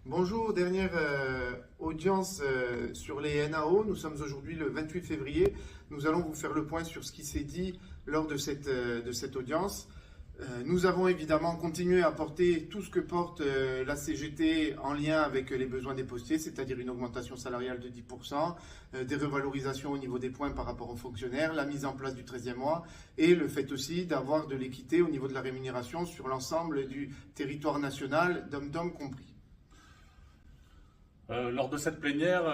Bonjour, dernière audience sur les NAO. Nous sommes aujourd'hui le 28 février. Nous allons vous faire le point sur ce qui s'est dit lors de cette audience. Nous avons évidemment continué à porter tout ce que porte la CGT en lien avec les besoins des postiers, c'est-à-dire une augmentation salariale de 10%, des revalorisations au niveau des points par rapport aux fonctionnaires, la mise en place du 13e mois et le fait aussi d'avoir de l'équité au niveau de la rémunération sur l'ensemble du territoire national, dom-tom compris. Lors de cette plénière,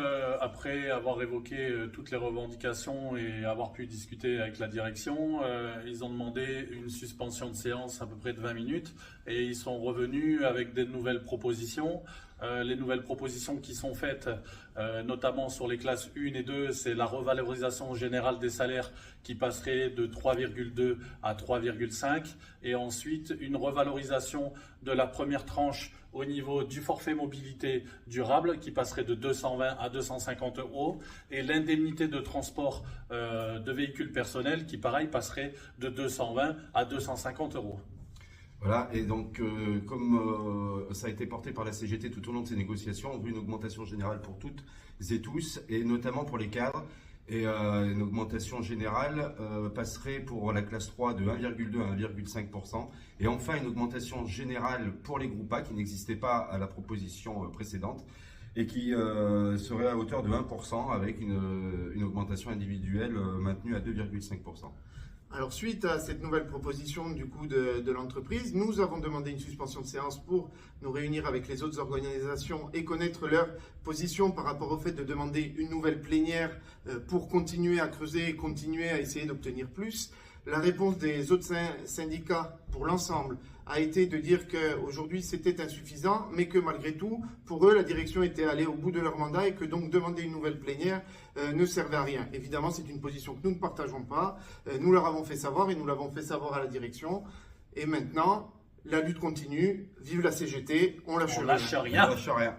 après avoir évoqué toutes les revendications et avoir pu discuter avec la direction, ils ont demandé une suspension de séance à peu près de 20 minutes et ils sont revenus avec des nouvelles propositions. Les nouvelles propositions qui sont faites, notamment sur les classes 1 et 2, c'est la revalorisation générale des salaires qui passerait de 3,2 à 3,5 et ensuite une revalorisation de la première tranche au niveau du forfait mobilité durable qui passerait de 220 à 250 euros et l'indemnité de transport de véhicules personnels qui pareil passerait de 220 à 250 euros. Voilà, et donc comme ça a été porté par la CGT tout au long de ces négociations, on veut une augmentation générale pour toutes et tous, et notamment pour les cadres. Et une augmentation générale passerait pour la classe 3 de 1,2 à 1,5%. Et enfin, une augmentation générale pour les groupes A qui n'existait pas à la proposition précédente et qui serait à hauteur de 1% avec une augmentation individuelle maintenue à 2,5%. Alors, suite à cette nouvelle proposition du coup de l'entreprise, nous avons demandé une suspension de séance pour nous réunir avec les autres organisations et connaître leur position par rapport au fait de demander une nouvelle plénière pour continuer à creuser et continuer à essayer d'obtenir plus. La réponse des autres syndicats pour l'ensemble a été de dire qu'aujourd'hui c'était insuffisant, mais que malgré tout, pour eux, la direction était allée au bout de leur mandat et que donc demander une nouvelle plénière ne servait à rien. Évidemment, c'est une position que nous ne partageons pas. Nous leur avons fait savoir et nous l'avons fait savoir à la direction. Et maintenant, la lutte continue. Vive la CGT, on lâche rien. On lâche rien. On lâche rien.